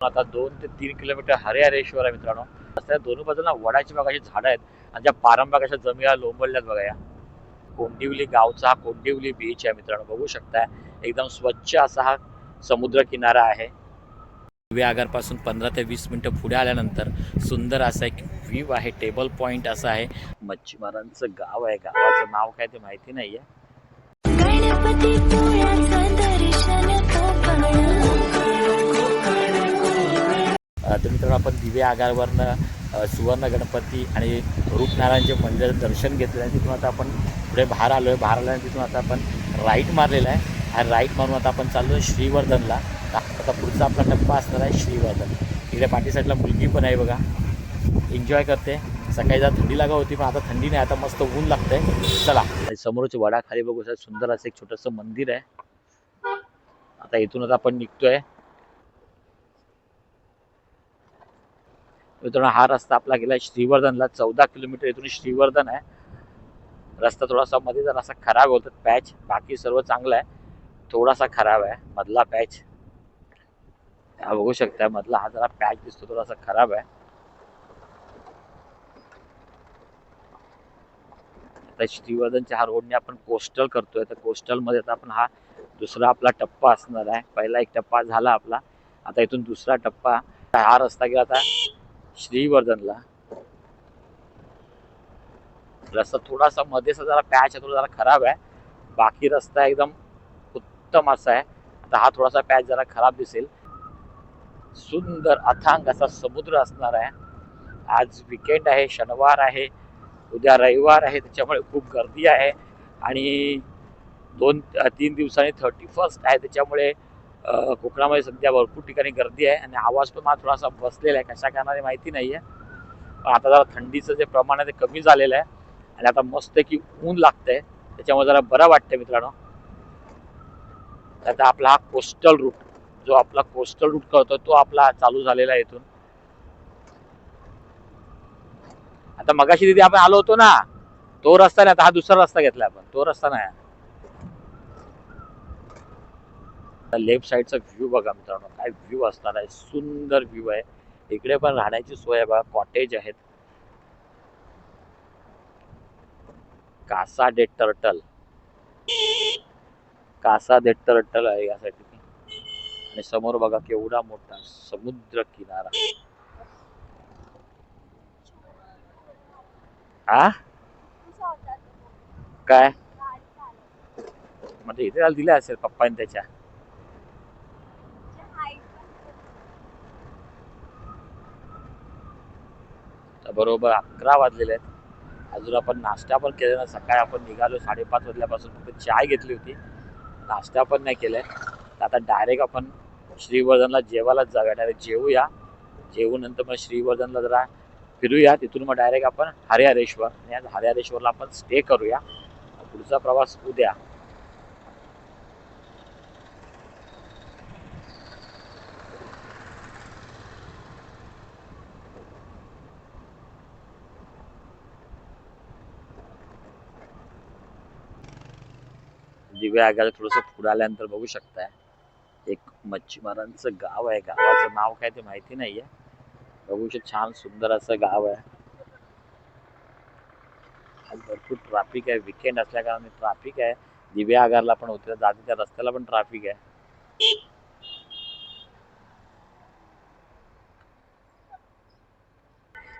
आता 2 ते 3 किलोमीटर हरिहरेश्वर आहे मित्रांनो. रस्त्याच्या दोन्ही बाजूला वडाची बघा अशी झाडं आहेत आणि ज्या पारंब्या कशा जमिनीला लोंबलेल्या बघा या. कोंडिवली गावचा हा कोंडिवली बीच आहे मित्रांनो, बघू शकता एकदम स्वच्छ असा हा समुद्र किनारा आहे. पासून 15 ते 20 मिनिटं पुढे आल्यानंतर सुंदर असा एक व्ह्यू आहे. टेबल पॉइंट असं आहे. मच्छीमारांचं गाव आहे. गावाचं नाव काय ते माहिती नाहीये. तर मित्रांनो आपण दिवे आगारवरनं सुवर्ण गणपती आणि रूपनारायणचे मंदिराचं दर्शन घेतलं आहे. तिथून आता आपण पुढे बाहेर आलो आहे. बाहेर आल्यानंतर तिथून आता आपण राईट मारलेला आहे आणि राईट मारून आता आपण चाललो आहे श्रीवर्धनला. आता पुढचा आपला टप्पा असणार आहे श्रीवर्धन. इकडे पाठी साईडला मुलगी पण आहे बघा, एन्जॉय करते. सकाळी जरा थंडी लागा होती पण आता थंडी नाही, आता मस्त ऊन लागतंय. चला समोरच वडाखाली बघू सुंदर असं एक छोटंसं मंदिर आहे. आता इथूनच आपण निघतोय. मित्रांनो हा रस्ता आपला गेला श्रीवर्धनला. 14 किलोमीटर इथून श्रीवर्धन आहे. रस्ता थोडासा मध्ये जर असा खराब होतो पॅच, बाकी सर्व चांगलं आहे. थोडासा खराब आहे मधला पॅच, हा बघू शकता. मधला हा जरा पॅच दिसतो, थोडासा खराब आहे. आता श्रीवर्धनच्या हा रोडने आपण कोस्टल करतोय. तर कोस्टल मध्ये आता आपण हा दुसरा आपला टप्पा असणार आहे. पहिला एक टप्पा झाला आपला, आता इथून दुसरा टप्पा. हा रस्ता गेला आता श्रीवर्धनला. रस्ता थोडासा मध्ये जरा पॅच आहे, थोडा जरा खराब आहे. बाकी रस्ता एकदम उत्तम असा आहे. आता हा थोडासा पॅच जरा खराब दिसेल. सुंदर अथांग असा समुद्र असणार आहे. आज विकेंड आहे, शनिवार आहे, उद्या रविवार आहे, त्याच्यामुळे खूप गर्दी आहे. आणि 2-3 दिवसांनी 31 आहे, त्याच्यामुळे कोकणामध्ये सध्या भरपूर ठिकाणी गर्दी आहे. आणि आवाज पण मला थोडासा बसलेला आहे, कशा कारणाने माहिती नाहीये. पण आता जरा थंडीचं जे प्रमाण आहे ते कमी झालेलं आहे आणि आता मस्त की ऊन लागतंय, त्याच्यामुळे जरा बरं वाटतंय मित्रांनो. आता आपला हा कोस्टल रूट, जो आपला कोस्टल रूट करतो तो आपला चालू झालेला आहे इथून. आता मगाशी तिथे आपण आलो होतो ना, तो रस्ता नाही, आता हा दुसरा रस्ता घेतला आपण, तो रस्ता नाही. लेफ्ट साईडचा व्ह्यू बघा मित्रांनो, काय व्ह्यू असणार आहे. सुंदर व्ह्यू आहे. इकडे पण राहण्याची सोय आहे बघा, कॉटेज आहेत. कासा डे टर्टल, कासा डे टर्टल आहे यासाठी. आणि समोर बघा केवढा मोठा समुद्र किनारा. हा काय म्हणजे इथे दिले असेल पप्पाने त्याच्या. बरोबर 11 वाजलेले आहेत. अजून आपण नाश्ता पण केला ना. सकाळी आपण निघालो 5:30 वाजल्यापासून, फक्त चाय घेतली होती, नाश्ता पण नाही केलाय. आता डायरेक्ट आपण श्रीवर्धनला जेवायलाच जाऊया. डायरेक्ट जेवूया, जेवून नंतर मग श्रीवर्धनला जरा फिरूया. तिथून मग डायरेक्ट आपण हरिहरेश्वर, आणि आज हरिहरेश्वरला आपण स्टे करूया. पुढचा प्रवास उद्या. दिव्या आगाला थोडंसं पुढे आल्यानंतर बघू शकताय एक मच्छीमारांचं गाव आहे. गावाचं नाव काय ते माहिती नाहीये. बघू शकता छान सुंदर असं गाव आहे. आज भरपूर ट्रॅफिक आहे, विकेंड असल्या कारणाने ट्रॅफिक आहे. दिव्या आगारला पण होते, जाते त्या रस्त्याला पण ट्रॅफिक आहे.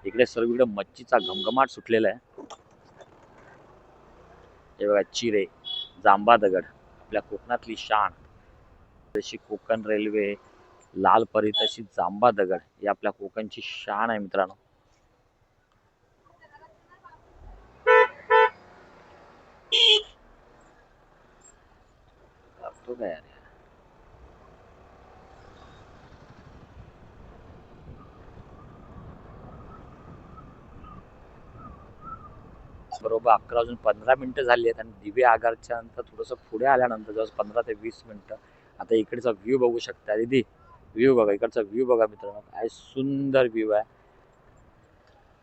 इकडे सर्वीकडे मच्छीचा घमघमाट सुटलेला आहे. हे बघा चिरे, जांबा दगड, आपल्या कोकणातली शान. जशी कोकण रेल्वे, लाल परी, तशी जांबा दगड ही आपल्या कोकणची शान आहे मित्रांनो. तो काय यार, बरोबर 11:15 झाली आहेत. आणि दिव्या आगारच्या नंतर थोडंसं पुढे आल्यानंतर जवळ 15 ते 20 मिनिटं आता इकडचा व्ह्यू बघू शकता. दीदी व्ह्यू बघा, इकडचा व्ह्यू बघा मित्रांनो, काय सुंदर व्ह्यू आहे.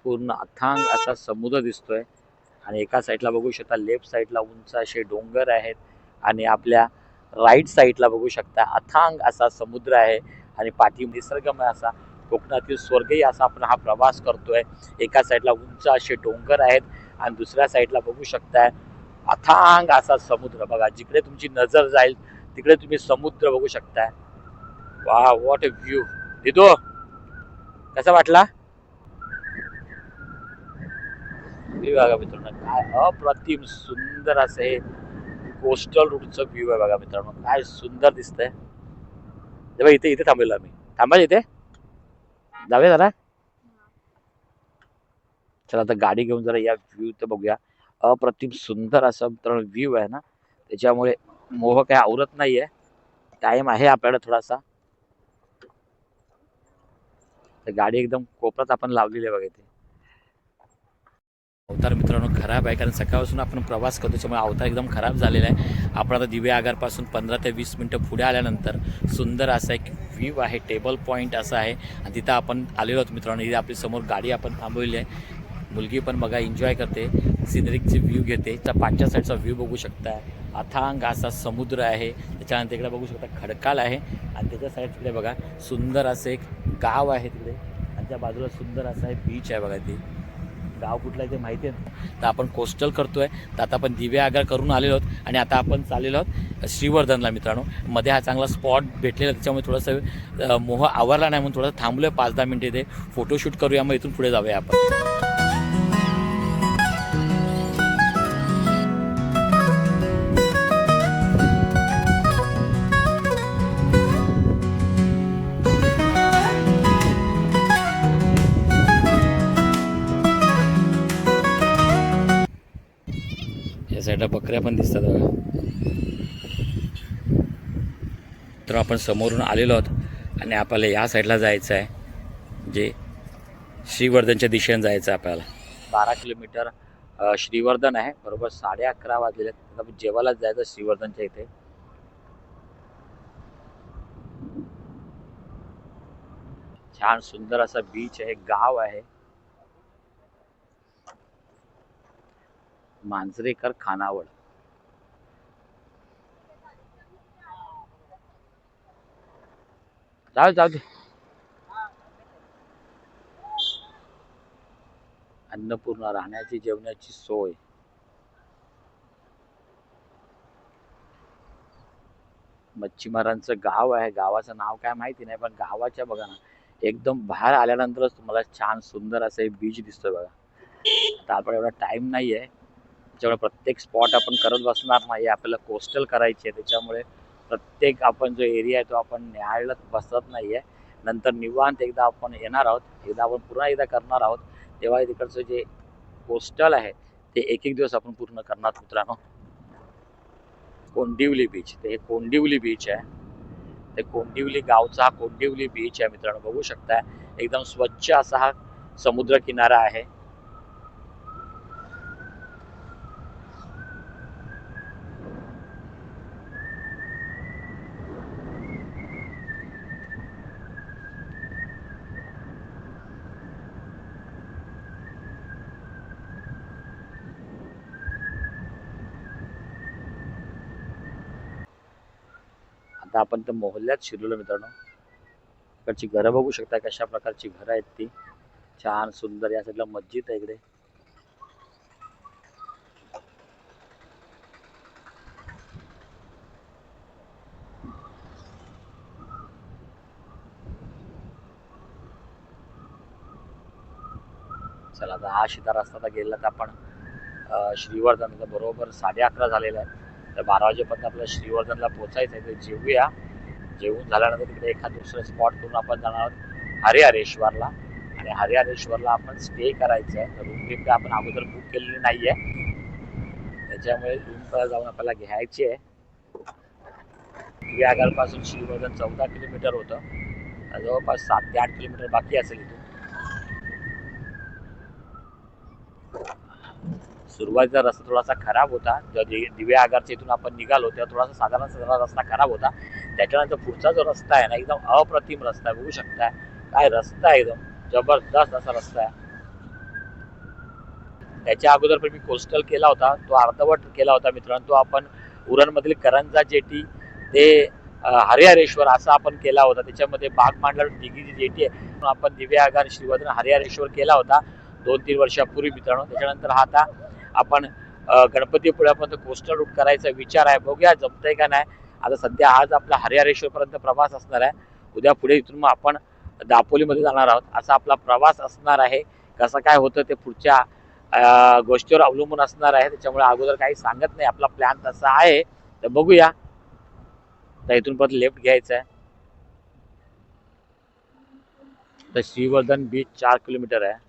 पूर्ण अथांग असा समुद्र दिसतोय. आणि एका साईडला बघू शकता, लेफ्ट साईडला उंच असे डोंगर आहेत आणि आपल्या राईट साईडला बघू शकता अथांग असा समुद्र आहे. आणि पाठी निसर्गमय असा कोकणातील स्वर्गही असा आपण हा प्रवास करतोय. एका साईडला उंच असे डोंगर आहेत आणि दुसऱ्या साईडला बघू शकताय अथांग असा समुद्र. बघा, जिकडे तुमची नजर जाईल तिकडे तुम्ही समुद्र बघू शकताय. वा, व्हॉट अ व्ह्यू. दिदो, कसा वाटला? बघा मित्रांनो, काय अप्रतिम सुंदर असं हे कोस्टल रूटचं व्ह्यू आहे. बघा मित्रांनो, काय सुंदर दिसतंय. तेव्हा इथे इथे थांबलेलो आम्ही. थांबा इथे, जाऊया जरा. चला आता गाडी घेऊन जरा या व्ह्यू तर बघूया. अप्रतिम सुंदर असं मित्रांनो व्ह्यू आहे ना, त्याच्यामुळे मोह काय आवरत नाहीये. टाइम आहे आपल्याला थोडासा. तर गाडी एकदम कोपऱ्यात आपण लावलेली आहे बघा इथे. अवतार मित्रांनो खराब आहे, कारण सकाळपासून आपण प्रवास करतो त्याच्यामुळे अवतार एकदम खराब झालेला आहे. आपण आता दिवे आगारपासून 15 ते 20 मिनटं पुढे आल्यानंतर सुंदर असा एक व्ह्यू आहे, टेबल पॉईंट असा आहे आणि तिथं आपण आलेलो आहोत मित्रांनो. ही आपली समोर गाडी आपण थांबवली आहे. मुलगी पण बघा एन्जॉय करते, सिनरिकची व्ह्यू घेते. त्या पाठच्या साईडचा व्ह्यू बघू शकता. अथांग असा समुद्र आहे. त्याच्यानंतर इकडे बघू शकता खडकाळ आहे आणि त्याच्या साईड तिकडे बघा सुंदर असं एक गाव आहे तिकडे आणि त्या बाजूला सुंदर असा एक बीच आहे बघा. ते गाव कुठलं आहे ते माहिती आहे. तर आपण कोस्टल करतोय. तर आता आपण दिवे आगार करून आलेलो आहोत आणि आता आपण चाललेलो आहोत श्रीवर्धनला मित्रांनो. मध्ये हा चांगला स्पॉट भेटलेला, त्याच्यामुळे थोडंसं मोह आवरला नाही म्हणून थोडंसं थांबलोय 5-10 मिनिटं इथे फोटोशूट करूया, मग इथून पुढे जाऊया आपण. या साईडला बकऱ्या पण दिसतात बघा. तर आपण समोरून आलेलो आहोत आणि आपल्याला या साईडला जायचं आहे, जे श्रीवर्धनच्या दिशेने जायचं आहे आपल्याला. 12 किलोमीटर श्रीवर्धन आहे. बरोबर 11:30 वाजलेले आहेत. आपण जेवायलाच जायचं श्रीवर्धनच्या इथे. छान सुंदर असा बीच आहे, गाव आहे. मांजरेकर खानावळ. जाऊ जाऊ दे. अन्नपूर्णा राहण्याची जेवणाची सोय. मच्छीमारांचं गाव आहे. गावाचं नाव काय माहिती नाही, पण गावाच्या बघा ना एकदम बाहेर आल्यानंतरच तुम्हाला छान सुंदर असं एक बीच दिसतोय बघा. आता आपण एवढा टाइम नाही आहे, त्याच्यामुळे प्रत्येक स्पॉट आपण करत बसणार नाही. आपल्याला कोस्टल करायची आहे, त्याच्यामुळे प्रत्येक आपण जो एरिया आहे तो आपण न्यायला बसत नाही आहे. नंतर निवांत एकदा आपण येणार आहोत, एकदा आपण पुन्हा एकदा करणार आहोत, तेव्हा तिकडचं जे कोस्टल आहे ते एक एक दिवस आपण पूर्ण करणार मित्रांनो. कोंडिवली बीच, ते हे कोंडिवली बीच आहे. ते कोंडिवली गावचा हा कोंडिवली बीच आहे मित्रांनो. बघू शकता एकदम स्वच्छ असा हा समुद्र किनारा आहे. आता आपण तर मोहल्ल्यात शिरलो मित्रांनो. इकडची घरं बघू शकता कशा प्रकारची घरं आहेत ती. छान सुंदर. या साईडला मस्जिद आहे इकडे. चला आता हा शिधा रस्ता तर गेला तर आपण श्रीवर्धनला बरोबर 11:30 झालेला आहे. तर 12 वाजेपर्यंत आपल्याला श्रीवर्धनला पोचायचं आहे. तर जेवूया. जेवून झाल्यानंतर तिकडे एखाद दुसरं स्पॉट करून आपण जाणार आहोत हरिहरेश्वरला. आणि हरिहरेश्वरला आपण स्टे करायचं आहे. तर रूम काय आपण अगोदर बुक केलेली नाही आहे, त्याच्यामुळे रूम जाऊन आपल्याला घ्यायची आहे. दिवेआगारपासून श्रीवर्धन 14 किलोमीटर होतं. जवळपास 7 ते 8 किलोमीटर बाकी असेल इथून. सुरुवातीचा रस्ता थोडासा खराब होता. दिवे आगारच्या इथून आपण निघालो तेव्हा थोडासा साधारण रस्ता खराब होता. त्याच्यानंतर पुढचा जो रस्ता आहे ना एकदम अप्रतिम रस्ता आहे. बघू शकता काय रस्ता आहे, एकदम जबरदस्त असा रस्ता आहे. त्याच्या अगोदर पण मी कोस्टल केला होता, तो अर्धवट केला होता मित्रांनो. तो आपण उरणमधील करंजा जेटी ते हरिहरेश्वर असा आपण केला होता. त्याच्यामध्ये बाग मांडला डिगीची जेटी आहे. आपण दिव्यागार श्रीवर्धन हरिहरेश्वर केला होता 2-3 वर्षापूर्वी मित्रांनो. त्याच्यानंतर हा आता आपण गणपतीपुळ्यापर्यंत कोस्टल रूट करायचा विचार आहे. बघूया जमतंय का नाही. आता सध्या आज आपला हरिहरेश्वर पर्यंत प्रवास असणार आहे. उद्या पुढे इथून मग आपण दापोलीमध्ये जाणार आहोत. असा आपला प्रवास असणार आहे. कसं काय होतं ते पुढच्या गोष्टीवर अवलंबून असणार आहे. त्याच्यामुळे अगोदर काही सांगत नाही. आपला प्लॅन तसा आहे, तर बघूया. तर इथून परत लेफ्ट घ्यायचं आहे. तर श्रीवर्धन बीच 4 किलोमीटर आहे.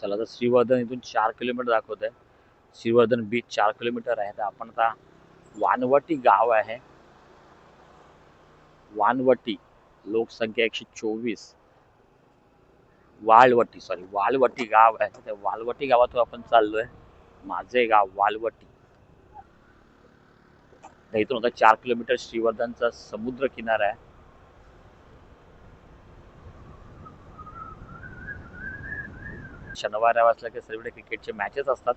चला, तर श्रीवर्धन इथून 4 किलोमीटर दाखवत आहे. श्रीवर्धन बीच 4 किलोमीटर आहे. तर आपण आता वानवटी गाव आहे. वानवटी, लोकसंख्या 124. वालवटी गाव आहे. त्या वालवटी गावातून आपण चाललोय. माझे गाव वालवटी. इथून आता 4 किलोमीटर श्रीवर्धनचा समुद्र किनारा आहे. शनिवार वाजला की सर्व क्रिकेटचे मॅचेस असतात.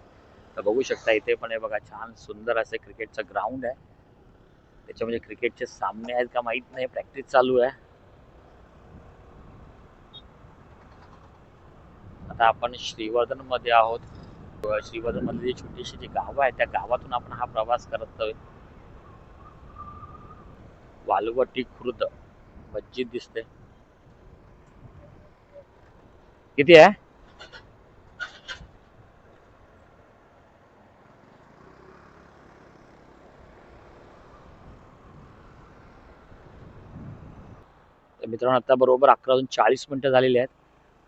तर बघू शकता इथे पण हे बघा, छान सुंदर असे क्रिकेटचं ग्राउंड आहे. त्याच्यामध्ये क्रिकेटचे सामने आहेत का माहित नाही. प्रॅक्टिस चालू आहे. आता आपण श्रीवर्धन मध्ये आहोत. श्रीवर्धन मधली जी छोटीशी जी गाव आहे त्या गावातून आपण हा प्रवास करतोय. वालवटी खुर्द मस्जिद दिसते. किती आहे? मित्रांनो आता बरोबर 11:40 झालेले आहेत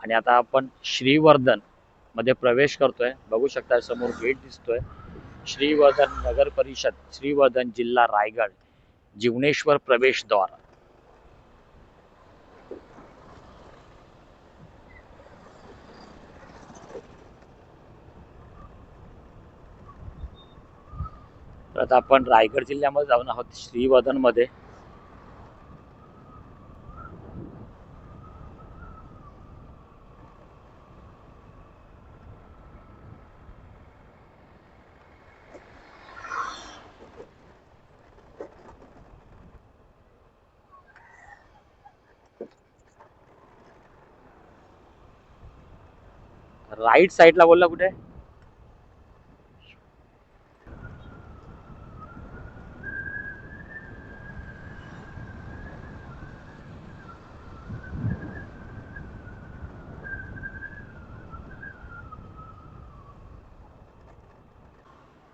आणि आता आपण श्रीवर्धन मध्ये प्रवेश करतोय. बघू शकता समोर गेट दिसतोय. श्रीवर्धन नगर परिषद, श्रीवर्धन जिल्हा रायगड, जीवनेश्वर प्रवेशद्वार. तर आता आपण रायगड जिल्ह्यामध्ये जाऊन आहोत श्रीवर्धन मध्ये. राईट साईडला बोलला कुठे?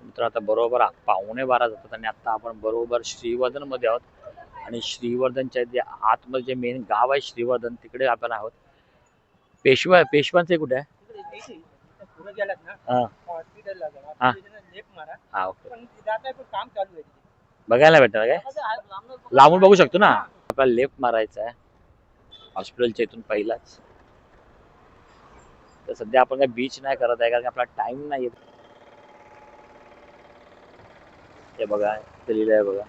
मित्र आता बरोबर 11:15 जातात आणि आता आपण बरोबर श्रीवर्धन मध्ये आहोत. आणि श्रीवर्धनच्या जे आतमध्ये जे मेन गाव आहे श्रीवर्धन, तिकडे आपण आहोत. पेशवांचे कुठे आहे? बघायला भेटणार काय? लांबून बघू शकतो ना. आपल्याला लेफ्ट मारायचा आहे हॉस्पिटलच्या इथून पहिलाच. तर सध्या आपण काय बीच नाही करत आहे कारण आपला टाइम नाही. हे बघा, ते लिहिलं आहे बघा,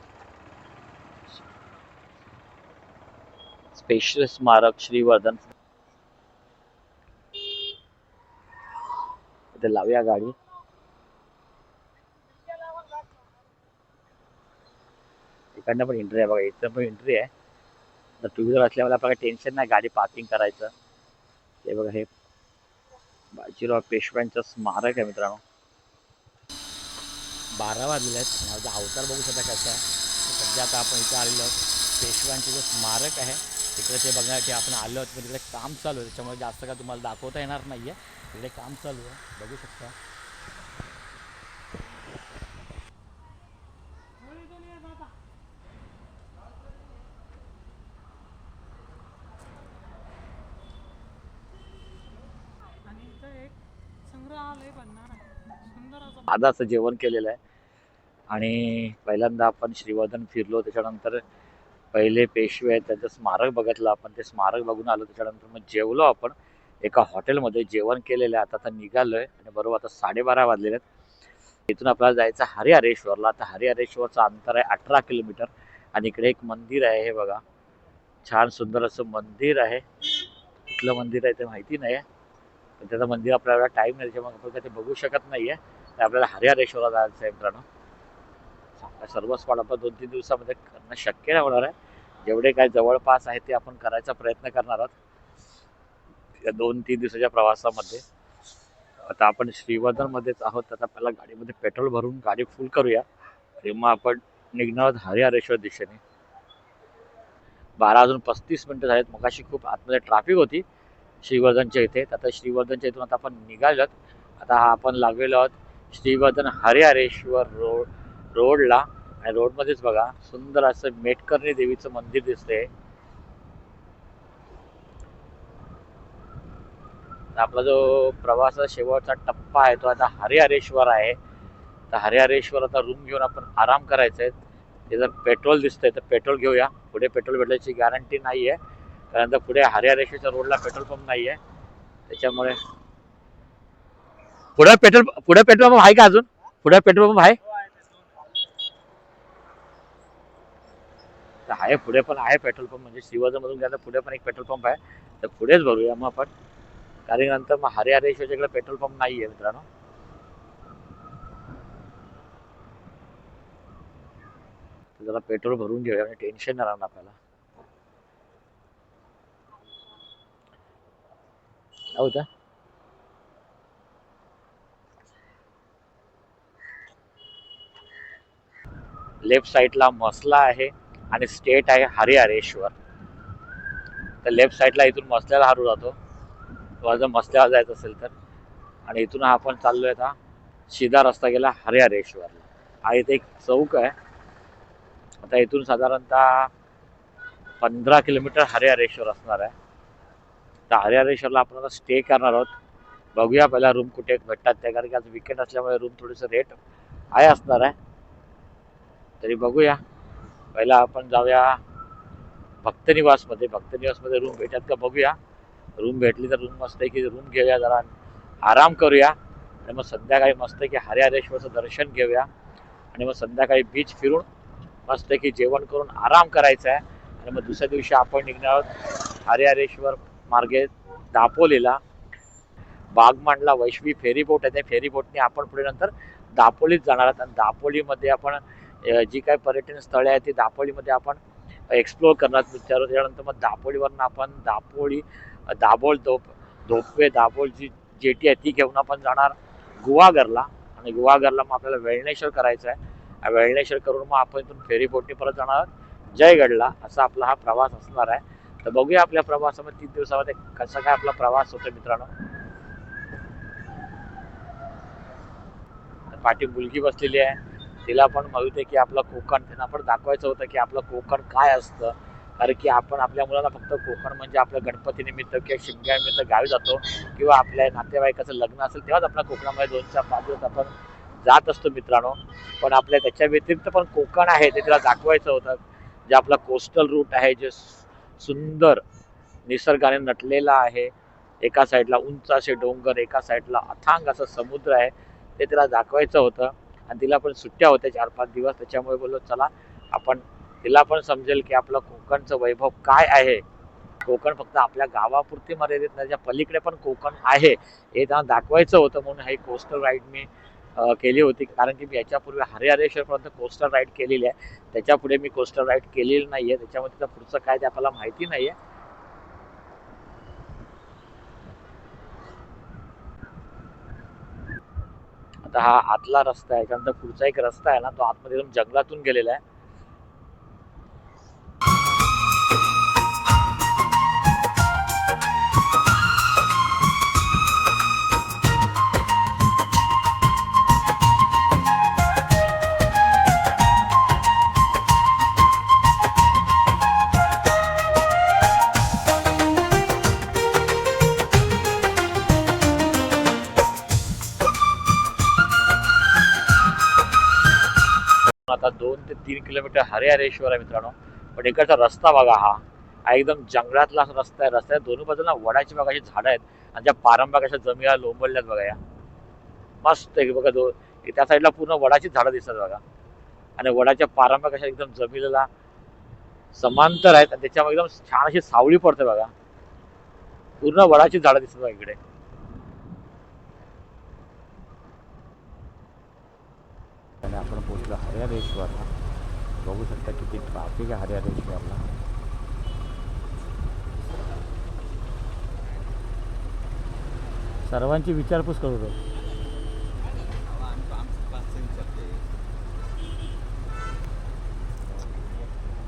स्पेशल स्मारक श्रीवर्धन. इथे लावूया गाडी. इकडनं पण एंट्री आहे बघा, इथं पण एंट्री आहे. तर टू व्हीलर असल्यामुळे आपल्याला टेन्शन नाही गाडी पार्किंग करायचं. हे बघा, हे बाजीराव पेशव्यांचं स्मारक आहे मित्रांनो. 12 वाजले आहेत. माझा अवतार बघू शकता कसा आहे. सध्या आता आपण इथे आलेलो आहोत. पेशव्यांचे जे स्मारक आहे तिकडे ते बघण्यासाठी आपण आलो आहोत. तिकडे काम चालू आहे, त्याच्यामुळे जास्त काय तुम्हाला दाखवता येणार नाही आहे. तिकडे काम चालू आहे, बघू शकता. आता असं जेवण केलेलं आहे आणि पहिल्यांदा आपण श्रीवर्धन फिरलो. त्याच्यानंतर पहिले पेशवे आहेत त्यांचं स्मारक बघितलं आपण. ते स्मारक बघून आलो. त्याच्यानंतर मग जेवलो आपण एका हॉटेलमध्ये. जेवण केलेलं आहे. आता निघालोय आणि बरोबर आता 12:30 वाजलेले आहेत. इथून आपल्याला जायचं हरिहरेश्वरला. आता हरिहरेश्वरचं अंतर आहे 18 किलोमीटर. आणि इकडे एक मंदिर आहे, हे बघा, छान सुंदर असं मंदिर आहे. कुठलं मंदिर आहे ते माहिती नाही, पण त्याचं मंदिर आपल्याला टाईम नाही त्याच्यामुळे आपण ते बघू शकत नाहीये. तर आपल्याला हरिहरेश्वरला जायचं आहे मित्रांनो. सर्व स्पॉट आपण 2-3 दिवसामध्ये करणं शक्य नाही होणार आहे. जेवढे काही जवळपास आहे ते आपण करायचा प्रयत्न करणार आहोत या 2-3 दिवसाच्या प्रवासामध्ये. आता आपण श्रीवर्धनमध्येच आहोत. आता आपल्याला गाडीमध्ये पेट्रोल भरून गाडी फुल करूया आणि मग आपण निघणार आहोत हरिहरेश्वर दिशेने. 12:35 झालेत. मगाशी खूप आतमध्ये ट्रॅफिक होती श्रीवर्धनच्या इथे. आता श्रीवर्धनच्या इथून आता आपण निघालोत. आता हा आपण लागलेलो आहोत श्रीवर्धन हरिहरेश्वर रोडला. आणि रोडमध्येच बघा सुंदर असं मेटकर्णी देवीचं मंदिर दिसतंय. आपला जो प्रवासाचा शेवटचा टप्पा आहे तो आता हरिहरेश्वर आहे. तर हरिहरेश्वर आता रूम घेऊन आपण आराम करायचा आहे. ते जर पेट्रोल दिसतंय तर पेट्रोल घेऊया. पुढे पेट्रोल भेटण्याची गॅरंटी नाही आहे, कारण तर पुढे हरिहरेश्वरच्या रोडला पेट्रोल पंप नाही आहे. त्याच्यामुळे पुढे पेट्रोल पंप आहे का अजून? पुढे पेट्रोल पंप आहे? आहे पुढे पण आहे पेट्रोल पंप. म्हणजे श्रीवर्धन मधून गेलं पुढे पण एक पेट्रोल पंप आहे. तर पुढेच भरूया मग आपण, कारण नंतर मग हरिहरेश्वरच्या इकडे पेट्रोल पंप नाही आहे मित्रांनो. जरा पेट्रोल भरून घेऊया म्हणजे टेन्शन नाही राहणार आपल्याला. होता लेफ्ट साईडला मसला आहे आणि स्टेट आहे हरिहरेश्वर. तर लेफ्ट साईडला इथून मसल्याला हारू जातो तुम्हाला जर मसल्याला जायचं असेल तर. आणि इथून आपण चाललोय आता सीधा रस्ता गेला हरिहरेश्वरला. हा इथे एक चौक आहे. आता इथून साधारणतः 15 किलोमीटर हरिहरेश्वर असणार आहे. तर हरिहरेश्वरला आपण आता स्टे करणार आहोत. बघूया पहिला रूम कुठे भेटतात त्या, कारण की आज विकेंड असल्यामुळे रूम थोडंसं रेट आहे असणार आहे. तरी बघूया. पहिला आपण जाऊया भक्तनिवासमध्ये. भक्तनिवासमध्ये रूम भेटतात का बघूया. रूम भेटली तर रूम मस्त आहे की रूम घेऊया, जरा आराम करूया आणि मग संध्याकाळी मस्त की हरिहरेश्वरचं दर्शन घेऊया आणि मग संध्याकाळी बीच फिरून मस्त की जेवण करून आराम करायचा आहे. आणि मग दुसऱ्या दिवशी आपण निघणार आहोत हरिहरेश्वर मार्गे दापोलीला. बागमांडला वैष्वी फेरी बोट आहे. त्या फेरी बोटने आपण पुढे नंतर दापोलीत जाणार आहोत. आणि दापोलीमध्ये आपण जी काही पर्यटन स्थळे आहेत ती दापोलीमध्ये आपण एक्सप्लोअर करणार. त्यानंतर मग दापोलीवरनं आपण दाभोळ धोपवे दाभोळची जेटी आहे ती घेऊन आपण जाणार गुहागरला. आणि गुहागरला मग आपल्याला वेळणेश्वर करायचं आहे. वेळणेश्वर करून मग आपण इथून फेरी बोटने परत जाणार आहोत जयगडला. असा आपला हा प्रवास असणार आहे. तर बघूया आपल्या प्रवासामध्ये 3 दिवसामध्ये कसा काय आपला प्रवास होतो मित्रांनो. पाठी मुलगी बसलेली आहे, तिला पण माहिती आहे की आपलं कोकण, त्यांना आपण दाखवायचं होतं की आपलं कोकण काय असतं. कारण की आपण आपल्या मुलांना फक्त कोकण म्हणजे आपल्या गणपती निमित्त किंवा शिमग्यानिमित्त गावी जातो किंवा आपल्या नातेवाईकाचं लग्न असेल तेव्हाच आपल्या कोकणामध्ये 2-4-5 दिवस आपण जात असतो मित्रांनो. पण आपल्या त्याच्या व्यतिरिक्त पण कोकण आहे ते तिला दाखवायचं होतं. जे आपला कोस्टल रूट आहे, जे सुंदर निसर्गाने नटलेला आहे. एका साईडला उंच असे डोंगर, एका साईडला अथांग असं समुद्र आहे, ते तिला दाखवायचं होतं. आणि तिला पण सुट्ट्या होत्या 4-5 दिवस. त्याच्यामुळे बोललो चला आपण, तिला पण समजेल की आपलं कोकणचं वैभव काय आहे. कोकण फक्त आपल्या गावापुरती मर्यादित नाही, त्याच्या पलीकडे पण कोकण आहे हे त्यांना दाखवायचं होतं. म्हणून ही कोस्टल राईड मी केली होती. कारण की मी याच्यापूर्वी हरिहरेश्वरपर्यंत कोस्टल राईड केलेली आहे. त्याच्यापुढे मी कोस्टल राईड केलेली नाही आहे. त्याच्यामुळे तिथं पुढचं काय ते आपल्याला माहिती नाही आहे. आता हा आतला रस्ता आहे. त्यानंतर पुढचा एक रस्ता आहे ना, तो आतमध्ये एकदम जंगलातून गेलेला आहे. आता 2 ते 3 किलोमीटर हरिहरेश्वर आहे मित्रांनो. पण इकडचा रस्ता बघा, हा एकदम जंगलातला रस्ता आहे. रस्त्याच्या दोन्ही बाजूला वडाची बघा अशी झाडं आहेत आणि त्या पारंब्या कशा जमिनीला लोंबळल्यात बघा. या मस्त आहे बघा. त्या साईडला पूर्ण वडाची झाडं दिसतात बघा. आणि वडाच्या पारंब्या कशा एकदम जमिनीला समांतर आहेत आणि त्याच्यामध्ये एकदम छान अशी सावली पडते बघा. पूर्ण वडाची झाडं दिसतात बघा इकडे. आपण पोहोचलो हरिहरेश्वरला. बघू शकता किती ट्रॅफिक आहे हरिहरेश्वरला. सर्वांची विचारपूस करू दे.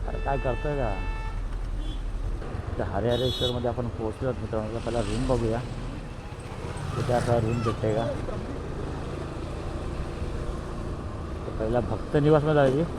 अरे काय करतोय का. तर हरिहरेश्वरमध्ये आपण पोहोचलो मित्रांनो. पहिला रूम बघूया कुठे आता रूम भेटते का. तर पहिला भक्त निवासमध्ये जायची.